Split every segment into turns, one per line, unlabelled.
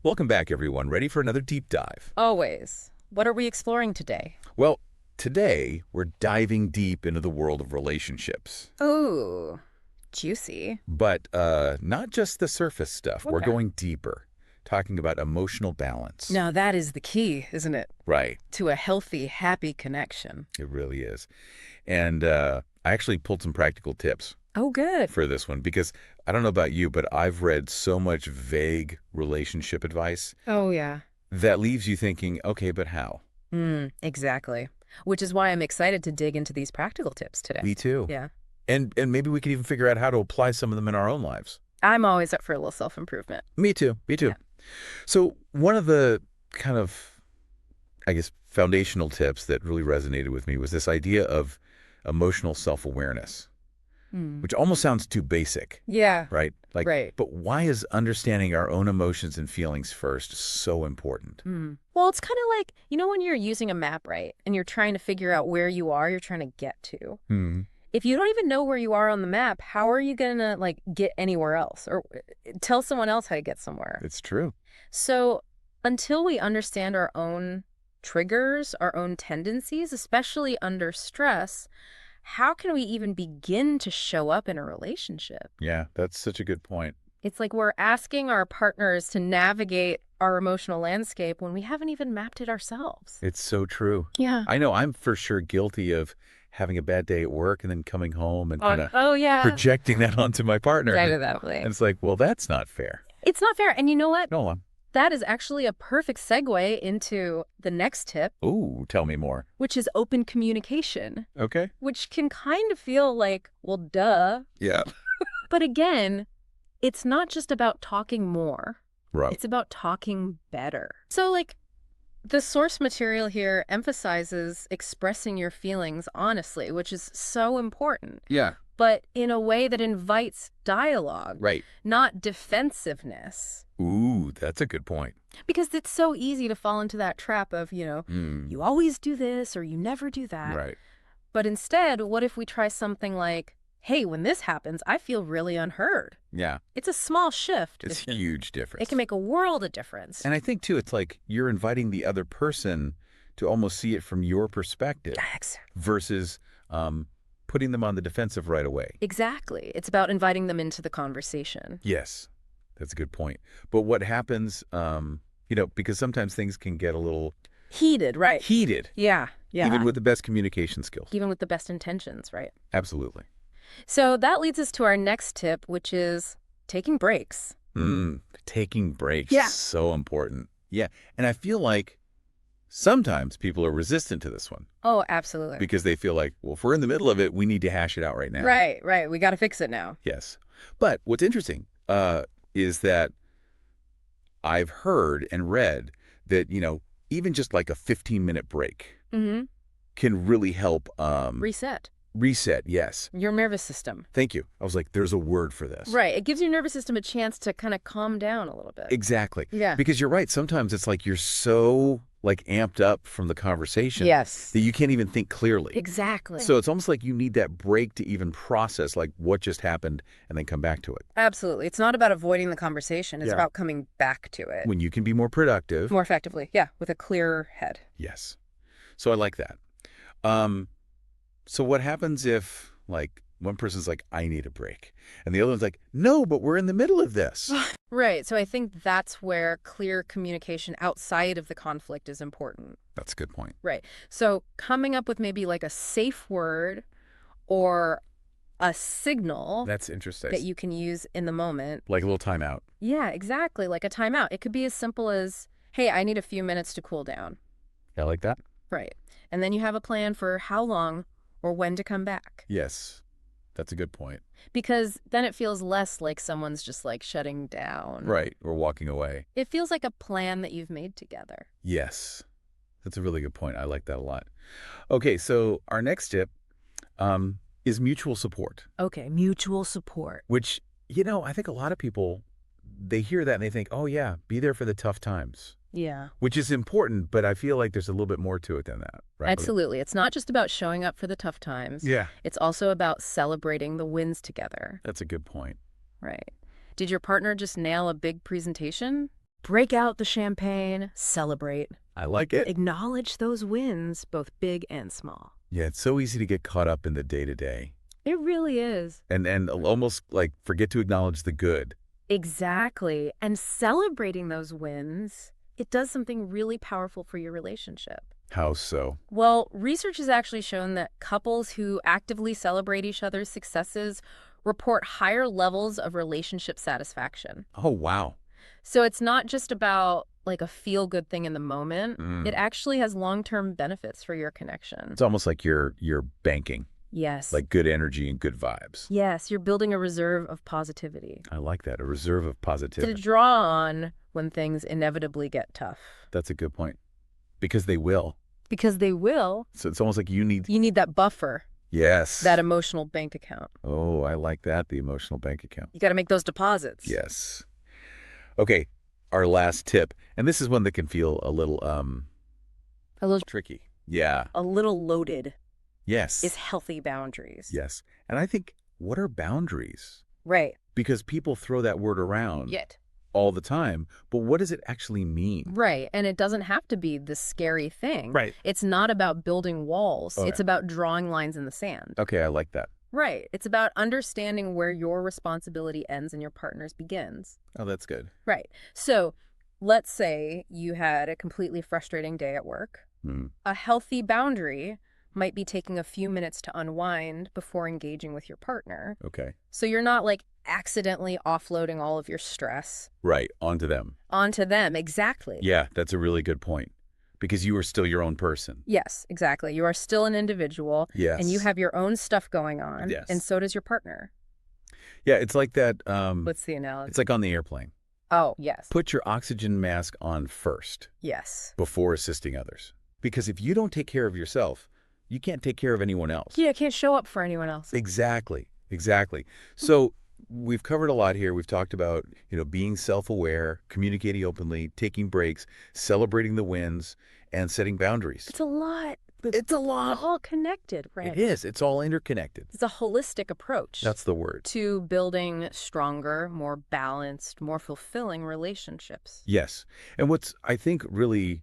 Welcome back, everyone. Ready for another deep dive?
Always. What are we exploring today?
Well, today we're diving deep into the world of relationships.
Ooh, juicy.
But not just the surface stuff. We're
Okay.
going deeper, talking about emotional balance.
Now that is the key, isn't it?
Right.
To a healthy, happy connection.
It really is. And I actually pulled some practical tips
Oh, good.
for this one because I don't know about you, but I've read so much vague relationship advice
Oh, yeah.
that leaves you thinking, okay, but how?
Exactly. Which is why I'm excited to dig into these practical tips today.
Me too.
Yeah.
And maybe we could even figure out how to apply some of them in our own lives.
I'm always up for a little self-improvement.
Me too. Me too.
Yeah.
So one of the kind of, I guess, foundational tips that really resonated with me was this idea of emotional self-awareness, which almost sounds too basic,
Yeah.
right? Like,
Right.
but why is understanding our own emotions and feelings first so important?
Well, it's kind of like, when you're using a map, right? And you're trying to figure out where you are, you're trying to get to.
Hmm.
If you don't even know where you are on the map, how are you going to get anywhere else or tell someone else how to get somewhere?
It's true.
So until we understand our own triggers, our own tendencies, especially under stress, how can we even begin to show up in a relationship?
Yeah, that's such a good point.
It's like we're asking our partners to navigate our emotional landscape when we haven't even mapped it ourselves.
It's so true.
Yeah.
I know I'm for sure guilty of having a bad day at work and then coming home and kind of
Oh, yeah.
projecting that onto my partner.
Exactly.
And it's like, well, that's not fair.
It's not fair. And you know what?
No, I'm.
That is actually a perfect segue into the next tip,
Ooh, tell me more.
which is open communication,
Okay.
which can kind of feel like, well, duh.
Yeah.
But again, it's not just about talking more.
Right.
It's about talking better. So, the source material here emphasizes expressing your feelings honestly, which is so important,
Yeah.
but in a way that invites dialogue,
Right.
not defensiveness.
Ooh, that's a good point.
Because it's so easy to fall into that trap of, you always do this or you never do that.
Right.
But instead, what if we try something like, hey, when this happens, I feel really unheard.
Yeah.
It's a small shift.
It's a huge difference.
It can make a world of difference.
And I think, too, it's like you're inviting the other person to almost see it from your perspective versus putting them on the defensive right away.
Exactly. It's about inviting them into the conversation.
Yes, that's a good point. But what happens, because sometimes things can get a little
Heated, right?
heated,
Yeah.
even with the best communication skills.
Even with the best intentions, right?
Absolutely.
So that leads us to our next tip, which is taking breaks.
Taking breaks
Yeah.
is so important. Yeah. And I feel like sometimes people are resistant to this one
Oh, absolutely.
because they feel like, well, if we're in the middle of it, we need to hash it out right now.
Right. We got to fix it now.
Yes. But what's interesting is that I've heard and read that, even just like a 15-minute break
Mm-hmm.
can really help
Reset
reset. Yes.
your nervous system.
Thank you. I was like, there's a word for this.
Right. It gives your nervous system a chance to kind of calm down a little bit.
Exactly.
Yeah.
Because you're right. Sometimes it's like you're so amped up from the conversation
Yes.
that you can't even think clearly.
Exactly.
So it's almost like you need that break to even process like what just happened and then come back to it.
Absolutely. It's not about avoiding the conversation. It's
Yeah.
about coming back to it
When you can be more productive.
more effectively. Yeah. With a clearer head.
Yes. So I like that. So what happens if one person's like, I need a break, and the other one's like, no, but we're in the middle of this.
Right. So I think that's where clear communication outside of the conflict is important.
That's a good point.
Right. So coming up with maybe a safe word or a signal
That's interesting.
that you can use in the moment.
Like a little timeout.
Yeah, exactly. Like a timeout. It could be as simple as, hey, I need a few minutes to cool down.
I like that.
Right. And then you have a plan for how long or when to come back.
Yes. That's a good point.
Because then it feels less like someone's just shutting down.
Right. Or walking away.
It feels like a plan that you've made together.
Yes. That's a really good point. I like that a lot. Okay. So our next tip is mutual support,
Okay, mutual support.
which, I think a lot of people, they hear that and they think, oh, yeah, be there for the tough times,
Yeah.
which is important. But I feel like there's a little bit more to it than that. Right?
Absolutely. It's not just about showing up for the tough times.
Yeah.
It's also about celebrating the wins together.
That's a good point.
Right. Did your partner just nail a big presentation? Break out the champagne, celebrate.
I like it.
Acknowledge those wins, both big and small.
Yeah, it's so easy to get caught up in the day-to-day
It really is.
and almost like forget to acknowledge the good.
Exactly. And celebrating those wins, it does something really powerful for your relationship.
How so?
Well, research has actually shown that couples who actively celebrate each other's successes report higher levels of relationship satisfaction.
Oh, wow.
So it's not just about like a feel-good thing in the moment.
Mm.
It actually has long-term benefits for your connection.
It's almost like you're banking,
Yes.
like good energy and good vibes.
Yes, you're building a reserve of positivity
I like that, a reserve of
to
positivity.
draw on when things inevitably get tough.
That's a good point. Because they will.
Because they will.
So it's almost like you need...
You need that buffer,
Yes.
that emotional bank account.
Oh, I like that, the emotional bank account.
You got to make those deposits.
Yes. Okay, our last tip, and this is one that can feel a little tricky. Yeah.
A little loaded
Yes.
is healthy boundaries.
Yes. And I think, what are boundaries?
Right.
Because people throw that word around
Yet.
all the time, but what does it actually mean?
Right. And it doesn't have to be this scary thing.
Right.
It's not about building walls.
Okay.
It's about drawing lines in the sand.
Okay, I like that.
Right. It's about understanding where your responsibility ends and your partner's begins.
Oh, that's good.
Right. So let's say you had a completely frustrating day at work.
Hmm.
A healthy boundary might be taking a few minutes to unwind before engaging with your partner.
Okay.
So you're not like accidentally offloading all of your stress
Right, onto them.
onto them. Exactly.
Yeah, that's a really good point. Because you are still your own person.
Yes, exactly. You are still an individual.
Yes.
And you have your own stuff going on.
Yes.
And so does your partner.
Yeah, it's like that.
What's the analogy?
It's like on the airplane.
Oh, yes.
Put your oxygen mask on first
Yes.
before assisting others. Because if you don't take care of yourself, you can't take care of anyone else.
Yeah, can't show up for anyone else.
Exactly. Exactly. So we've covered a lot here. We've talked about, being self-aware, communicating openly, taking breaks, celebrating the wins, and setting boundaries.
It's a lot. But
It's a lot.
all connected, right?
It is. It's all interconnected.
It's a holistic approach
That's the word.
to building stronger, more balanced, more fulfilling relationships.
Yes. And what's, I think, really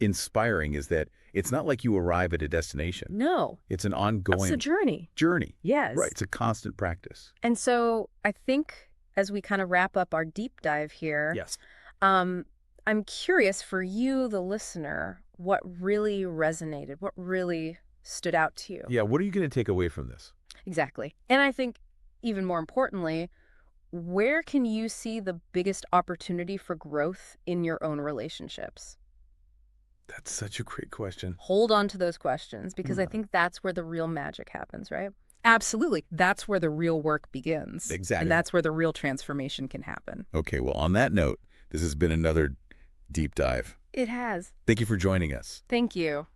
inspiring is that it's not like you arrive at a destination.
No,
It's an
it's
ongoing
a journey.
journey.
Yes.
Right. It's a constant practice.
And so I think as we kind of wrap up our deep dive here,
Yes.
I'm curious for you, the listener, what really resonated, what really stood out to you.
Yeah. What are you going to take away from this?
Exactly. And I think even more importantly, where can you see the biggest opportunity for growth in your own relationships?
That's such a great question.
Hold on to those questions because I think that's where the real magic happens, right? Absolutely. That's where the real work begins.
Exactly.
And that's where the real transformation can happen.
Okay. Well, on that note, this has been another deep dive.
It has.
Thank you for joining us.
Thank you.